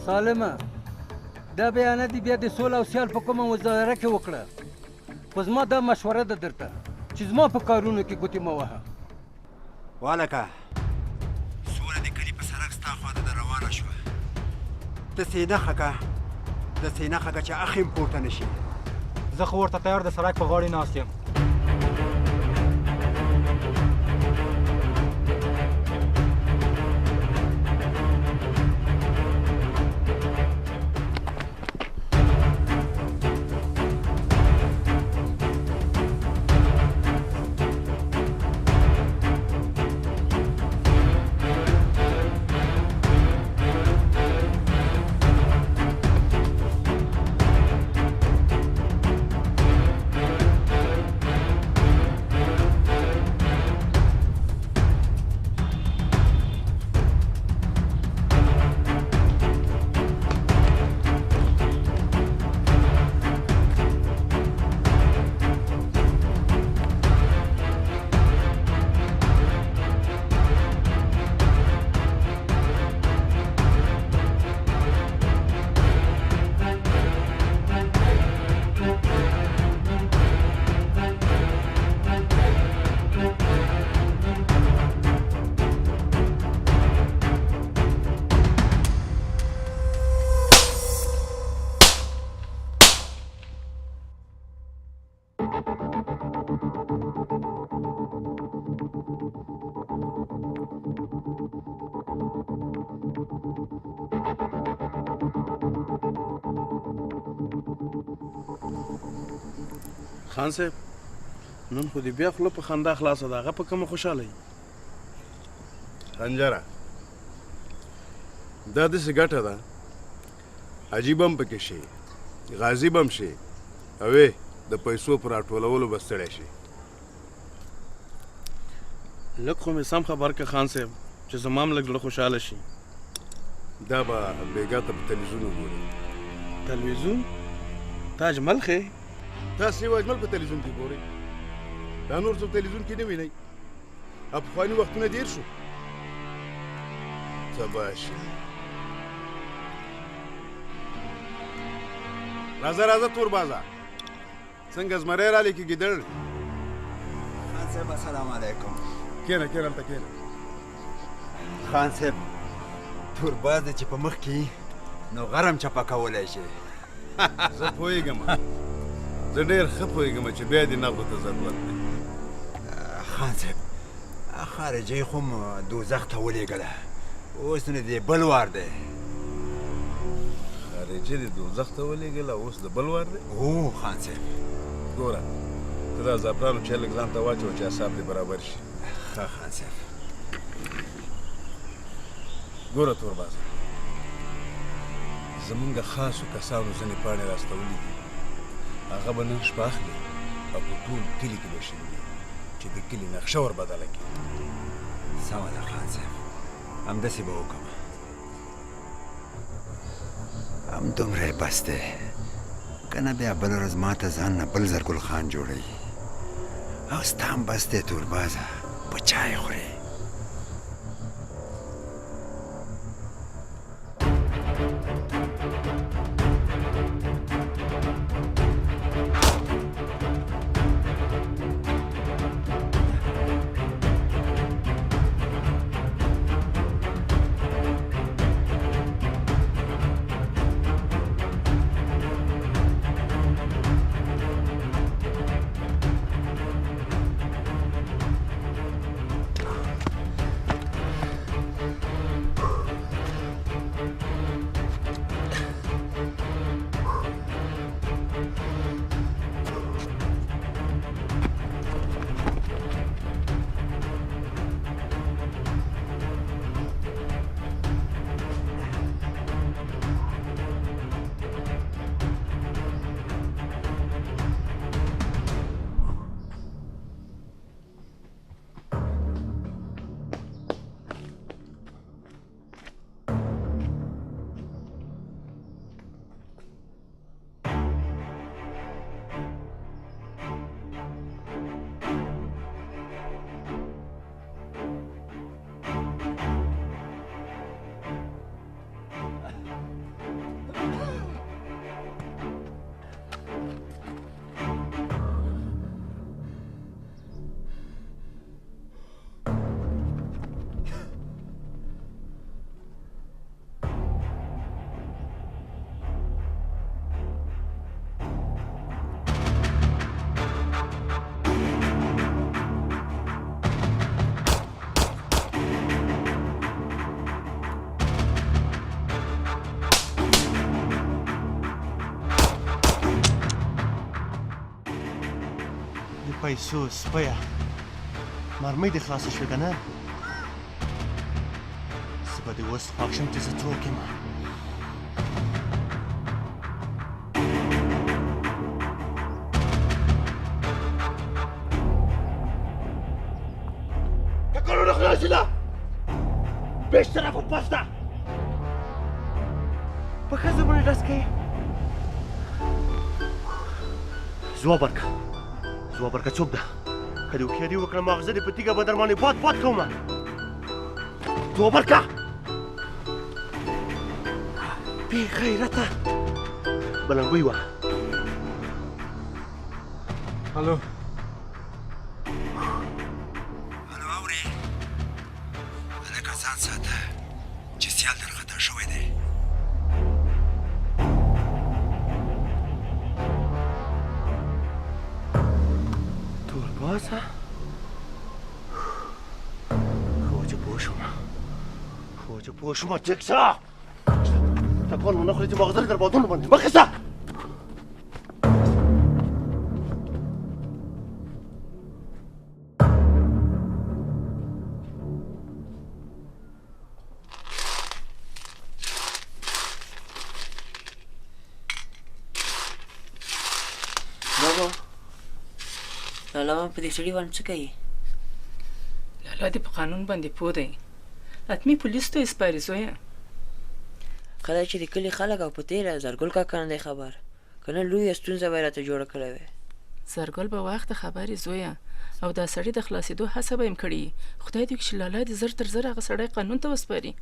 سالمه دا بیانه دي بیا د سوله او سیال په کومه وزاره کې وکړه خو زما دا مشوره ده درته چې زما په کارونو کې ګوتې مه وهه والکه سوله د کلي په سړک ستا خواته ده روانه شوه داسې یې نښه که داسې یې نښه که چې اخ هم پورته نه شي زه خو ورته تیار د سړک په غاړې ناست یم خان صاحب نن خو دې بیا خوله په خندا خلاصه ده هغه په کومه خوشحاله یي خنجره دا داسې ګټه ده عجیب هم پکې شي غازي به هم شي او د پیسو په راټولولو به ستړی شي لږ خو مې سم خبر که خان صاحب چې زما هم لږ زړه خوشحاله شي دا به بېګا ته په تلویزیون وګوري تلویزیون تا اجمل خې تاسې یو اجمل په تلویزیون کې ګورئ دا نور څوک تلویزیون کې نه وینئ او پخواني وختونه ډېر شو شاباش راځه راځه تور بازه څنګه زمری رالی کې ګیدړ خان صاحب السلام علیکم کښېنه کښېنه هلته کښېنه خان صاحب تور باز دی چې په مخ کې نو غرم چپه کولی شي زه پوهېږم زه ډېر ښه پوهېږم چې بیا دې نغدو ته ضرورت دی خان صاحب خارجۍ خو م دوزخ ته ولېږله اوس نو دې بل وار دی خارجي دې دوزخ ته ولېږله اوس د بل وار دی او خان صاحب ګوره ته دا زعفرانو چای لږ ځان ته واچوه چې اعصاب دې برابر شي ښه خان صاحب ګوره تور بازه زمونږ د خاصو کسانو ځینې پاڼې راستولي دي هغه به نن شپه اخلي او په ټول کلي کې به شیندي چې د کلي نقشه ور بدله کړي سمه ده خان صاحب همداسې به وکړم همدومره یې بس دی که نه بیا بله ورځ ما ته ځان نه بل زرګل خان جوړوي او ستا هم بس دی توربازه په چای خورې پیسو سپیه مرمۍ دې خلاصه شوې که نه زه به دې اوس خوښ شم چې زه څوک یم تکانونه خلاصې ده بیشتره په پس ده په ښځه باندې ډز کوې ځواب ورکړه ځواب ورکړه څوک ده که دې هوښیاري وکړه ماغزه دې په تیږه به در باندې باد باد کومه ځواب ورکړه بې غیرته بلنګوی وه الو الو اورې هلکه ځان ساته چې سیال در خطا شوی دی توربازه خو چې پوه شوم ټیک شه ټکان ونه خورې چې ماغزه دې در بادونو باندې مخکې شه لالا ما په دې سړي باندې څه کوي لالا دې په قانون باندې پوه دی حتمي پولیس ته یې سپاري زویه کله چې د کلي خلک او په تېره زرګل کاکا نه دی خبر که نه لویه ستونزه به یې راته جوړه کړې وې زرګل به وخت خبرې زویه او دا سړي د خلاصېدو هڅه به یې کړې خدای دې وکړي چې لالا دې زر تر زر هغه سړی قانون ته وسپاري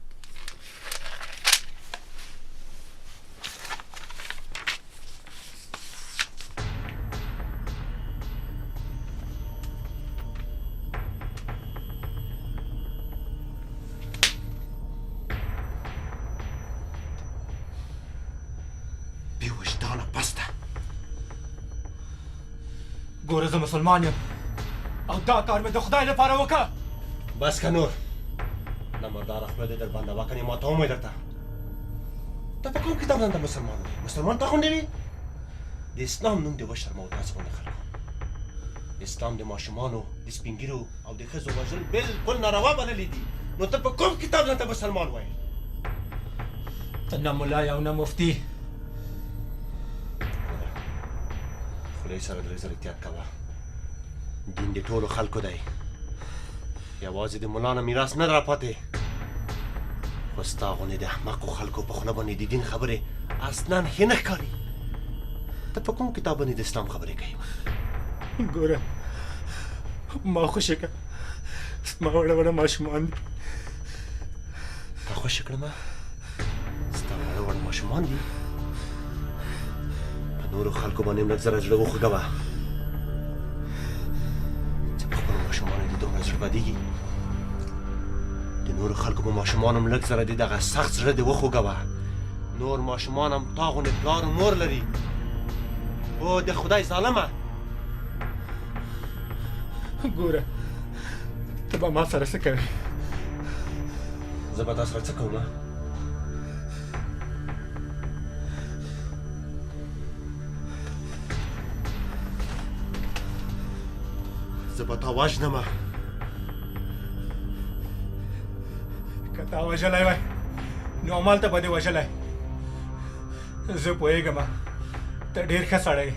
ګوره زه مسلمان یم او دا کار مې د خدای لپاره وکړه بس که نور نامرداره خوله دې در باندې وکنې ما ته ومې درته ته په کوم کتاب باندې مسلمان وې مسلمان ته غوندې وي د اسلام نوم دې وشرموه داسې غوندې خلکو اسلام د ماشومانو د سپین ږیرو او د ښځو وژل بلکل ناروا بللي دي نو ته په کوم کتاب باندې مسلمان وایې ته نه ملا او نه مفتي خدای سره د زر احتیاط کوه دین د ټولو خلکو دی یوازې د ملا نه میراث نه راپاتې خو ستا غوندې د احمقو خلکو په خوله باندې د دین خبرې اصلا ښې نه ښکاري ته په کوم کتاب باندې د اسلام خبرې کوي ګوره ما خوشې کړه زما وړه وړه ماشومان دي تا خوشې کړمه ستا وړه وړه ماشومان دي نورو خلکو باندې هم لږ زره زړه وخوږوه چې په خپلو ماشومانو دې دومره زړه بدېږي د نورو خلکو په ماشومانو هم لږ زره دې دغه سخت زړه دې وخوږوه نور ماشومان هم تا غوندې پلار و مور لري او د خدای ظالمه ګوره ته به ما سره څه کوې زه به تا سره څه کوم زه به تا وژنمه که تا وژلی وای نو همالته به دې وژلی زه پوهېږم ته ډېر ښه سړی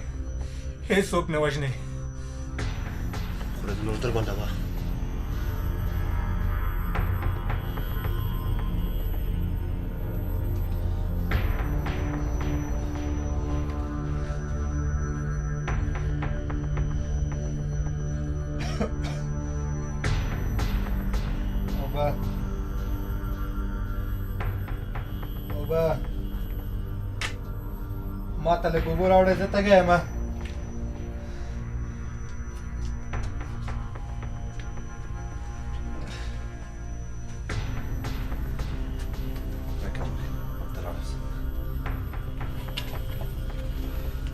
هېڅوک نه وژنې خوله دې نور در بندوه اوبه ما ته لږ اوبه راوړې زه تږی یم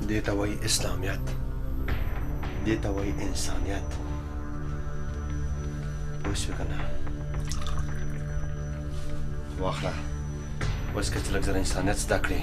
دې ته وایي اسلامیت دې ته وایي انسانیت پوه شوې که نه واخله اوس که چې لږ زره انسانیت زده کړې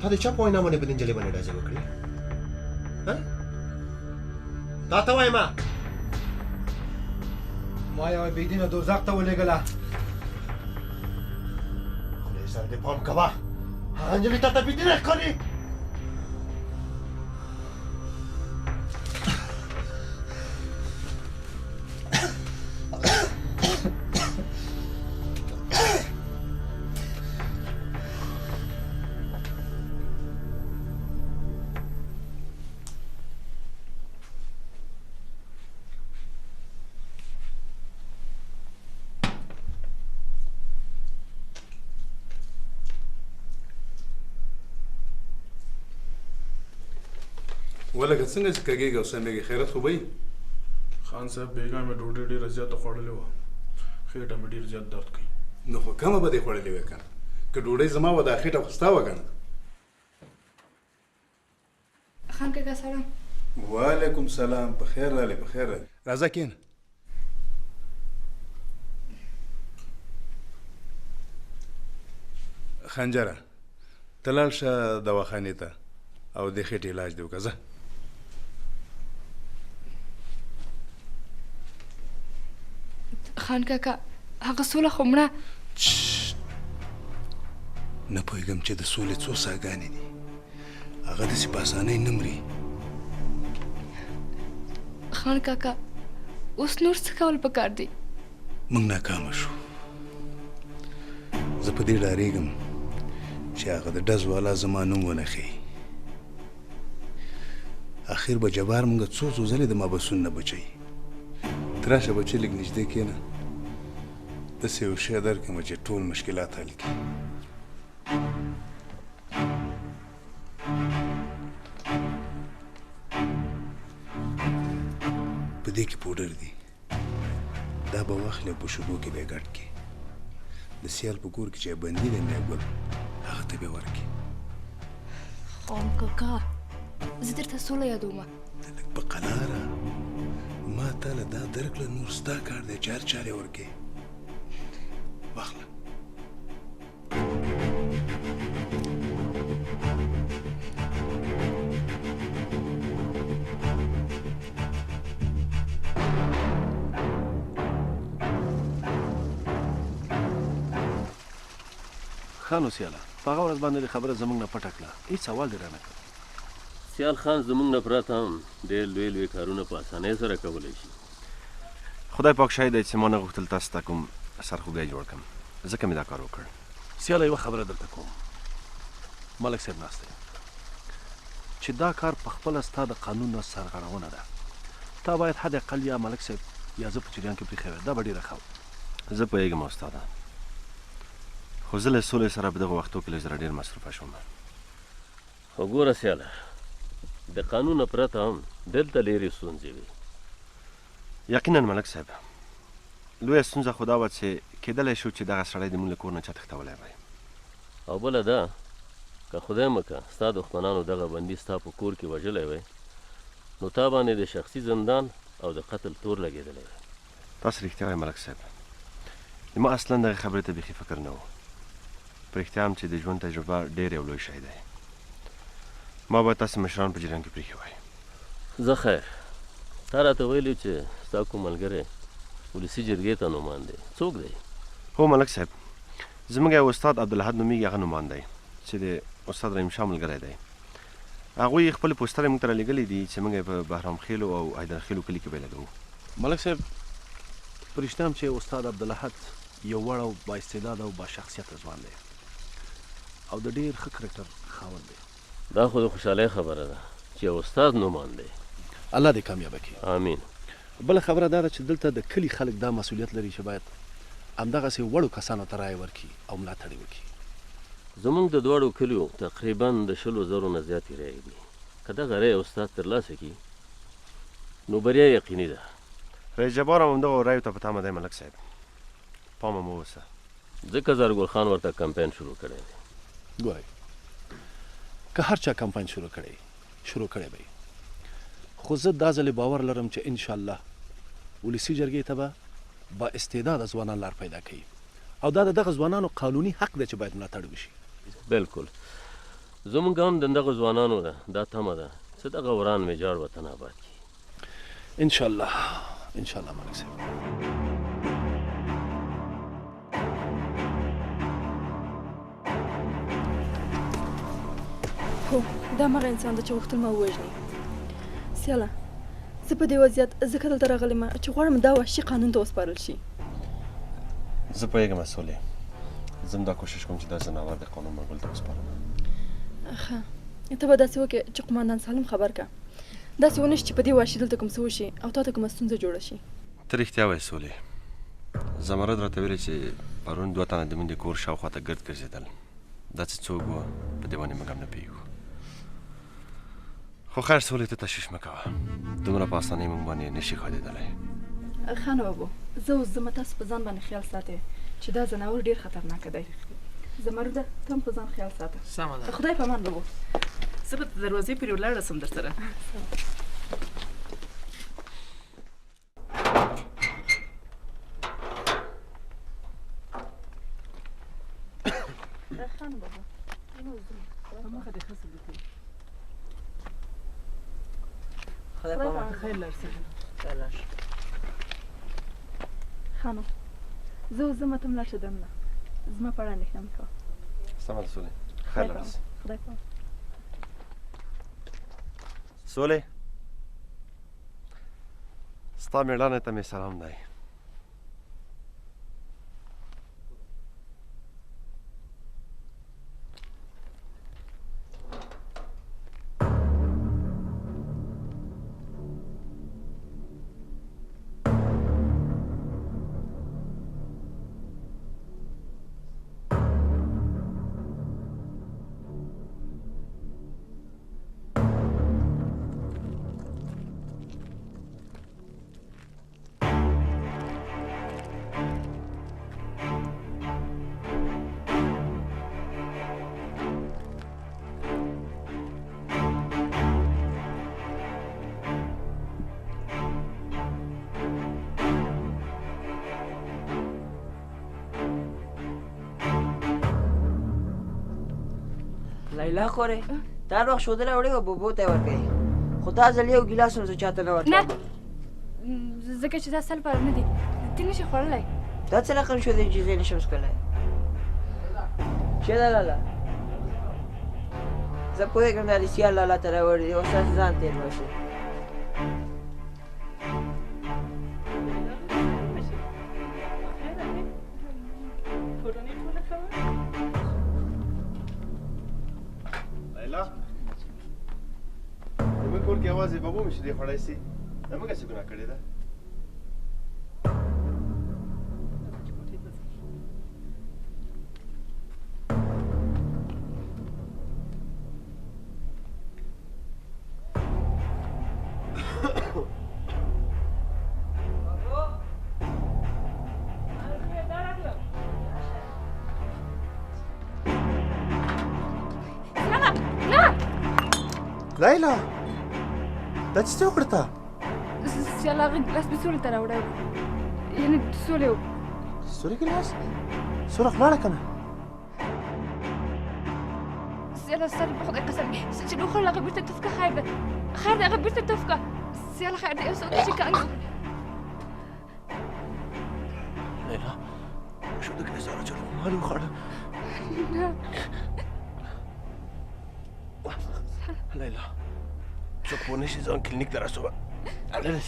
تا د چا په وینا باندې به د نجلۍ باندې ډزې وکړې تا ته وایم ما یوه بېدینه دوزخ ته ولېږله خدای سره دې پام کوه هغه نجلۍ تا ته بېدینه ښکاري ولکه څنګه چې کږېږي او سمېږي خیرت خو به وي خان صاحب بیګا مې ډوډۍ ډېره زیاته خوړلې وه خېټه مې ډېر زیات درد کوي نو خو کمه به دې خوړلې وې که نه که ډوډۍ زما وه دا خېټه خو ستا وه که نه خان کاکا سلام وعلیکم سلام په خیر راغلې په خیر راغلې راځه کښېنه خنجره ته لاړ شه دواخانې ته او د خېټې علاج دې وکړه ځه خان کاکا هغه سوله خو مړه نه پوهېږم چې د سولې څو ساګانې دي هغه داسې په اسانۍ نه مري خان کاکا اوس نور څه کول پکار دي موږ ناکامه شو زه په دې ډارېږم چې هغه د ډز والا زما نوم ونه ښیي اخر به جبار مونږ څو ځلې د مابسون نه بچوي ته راشه بچې لږ نږدې کښېنه داسې یو شی درکړم چې ټول مشکلات حل کړي په دې کې پوډر دي دا به واخلې په شګو کې به یې ګډ کړي د سیال په کور کې چې بندي دی میا ګل هغه ته به یې ورکړي خان کاکا زه درته سوله یادومه لږ په قلاره ما تاله دا درکړه نور ستا کار دی چې هر چا یې ورکړې واخله خان اوسیاله په هغه ورځ باندې خبره زموږ نه پټه کړه هېڅ سوال دې رانه کړ سیال خان زموږ نه پرته هم ډېر لوی لوی کارونه په اسانۍ سره کولی شي خدای پاک شاید دی چې ما نه غوښتل تاسو ته کوم سرخوږی جوړ کړم ځکه مې دا کار وکړ سیاله یوه خبره درته کوم ملک صاحب ناست دی چې دا کار په خپله ستا د قانون نه سرغړونه ده تا باید حد اقل یا ملک صاحب یا زه په جریان کې پرېښی وی دا به ډېره ښه وه زه پوهېږم استاده خو زه له سولې سره په دغه وختو کې لږ زره ډېر مصروفه شوم خو ګوره سیاله د قانون نه پرته هم دلته ډېرې ستونزې وي یقینا ملک صاحب لویه ستونزه خو دا وه چې کېدلی شو چې دغه سړی د مونږ له کور نه چا تښتولی وی او بله دا که خدای مکه ستا دښمنانو دغه بندي ستا په کور کې وژلی وی نو تا باندې د شخصي زندان او د قتل تور لګېدلی وی تاسو رښتیا وایئ ملک صاحب ما اصلا دغه خبرې ته بیخي فکر نه و په رښتیا هم چې د ژوند تجربه ډېر یو لوی شی دی ما باید تاسو مشران په جریان کې پرېښي وای زه خیر تا راته ویلي چې ستا کوم ملګری ولسي جرګې ته نومان دی څوک دی هو ملک صاحب زموږ یو استاد عبدالحد نومیږي هغه نومان دی چې د استاد رحیم شاه ملګری دی هغوی خپلې پوسټرې موږ ته رالیږلي دي چې موږ یې په بهرام خیلو او حیدرخیلو کلي کې به یې لګوو ملک صاحب په رښتیا هم چې استاد عبدالحد یو وړ او بااستعداده او باشخصیته ځوان دی او د ډېر ښه کرکټر خاوند دی دا خو د خوشحالۍ خبره ده چې یو استاد نومان دی الله دې کامیابه کړي آمین بله خبره دا ده چې دلته د کلي خلک دا مسؤلیت لري چې باید همدغسې وړو کسانو ته رایې ورکړي او ملاتړ یې وکړي زموږ د دواړو کلیو تقریبا د 100,000 نه زیاتې رایې دي که دغه رایې استاد ترلاسه کړي نو بریا یقیني ده رئیس جبار هم همدغو رایو ته په تمه دی ملک صاحب پامه مو اوسه ځکه زرګل خان ورته کمپین شروع کړی دی ګورئ که هر چا کمپاین شروع کړی به خو زه دا ځلې باور لرم چې انشاءالله ولسي جرګې ته به با استعداده ځوانان لار پیدا کوي او دا د دغه ځوانانو قانوني حق دی چې باید ملاتړ وشي بلکل زموږ هم د دغه ځوانانو ده دا تمه ده چې دغه وران ویجاړ وطن آباد کړي ان شاء الله ان شاء الله ملک صاحب. هو دا مغه انسان د چې غوښتل ما ووژني. سیاله زه په دې وضعیت ځکه دلته راغلی یم چې غواړم دا وحشي قانون ته وسپارل شي. زه پوهېږم سولې، زه هم دا کوشش کوم چې دا ځناور د قانون منګول ته وسپارم. ښه ته به داسې وکړې چې قمندان سالم خبر کړه، داسې ونه شي چې په دې وحشي دلته کوم څه وشي او تا ته کومه ستونزه جوړه شي. ته رښتیا وایې سولې، زمرد راته ویلې چې پرون 2 تنه د مونږ د کور شاوخوا ته ګرد ګرځېدل. دا چې څوک وه په دې باندې موږ هم نه پوهېږو. خو خیر سولې ته تشویش مه کوه، دومره په اسانۍ موږ باندې نشي ښودېدلی. ښه نو بابو، زه اوس ځم، تاسو په ځان باندې خیال ساتئ چې دا ځناور ډېر خطرناکه دی. زمرده ته هم په ځان خیال ساته. سمه ده. خدای په امان بابو. زه به د دروازې پورې ولاړه سم در سره. خدای په امان. خیر لاړ سه. ښه نو زه اوس ځم، ته هم لاړ شه دننه، زما په اړه اندېښنه مه کوه. سمه ده سولې، خیر لاړ سه. خدای په امان. سولې ستا مېړانې ته مې سلام دی. لیلا خورې تا روغ ښودلی وړې وه بوبو ته یې ورکوي، خو دا ځل یو ګیلاس هم زه چاته نه ورکوم. نه ځکه چې دا ستا لپاره نه دي، ته نشي خوړلی. دا څه رقم شو دی چې زه یې نشم څښلی؟ شه ده لالا، زه پوهېږم دا د سیال لالا ته راوړي دي، اوس تاسې ځان تېر باسئ. زموږ کور کې یوازې ببو مې شیدې خوړی سي، زموږه څه ګناه کړې ده؟ لیلا دا چې څه وکړه تا؟ سیاله هغه ګیلاس مې سولې ته راوړی و، یعنې د سولې و. سوري ګیلاس؟ سوره خلاړه که نه؟ سیاله ستا دې په خدای قسم چې نو خوړل هغه بېرته توف که، خیر ده خیر ده، هغه بېرته توف که. سیاله خیر ده، یو څه وکړه چې کانګ وکړه. لیلا شو د ګیلاس هغه چلو مالې وخوړه؟ نه لیلا څوک پوه نه شي ځان کلینیک ته رسوه. لیلا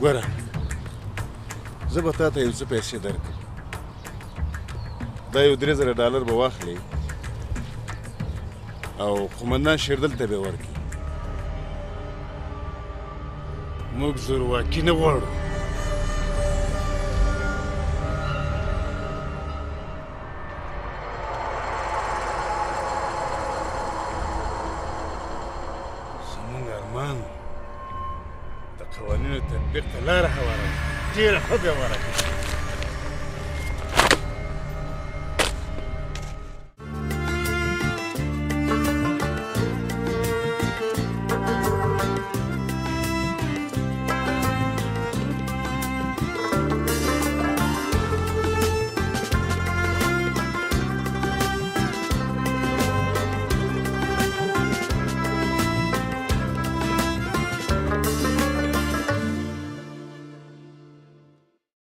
ګوره زه به تا ته یو څه پیسې درکړم، دا یو 3000 ډالر به واخلې او قمندان شیردل ته به یې ورکړي. موږ زورواکي نه غواړو. تطبیق ته لاره هواره ډېره ښه بیا واره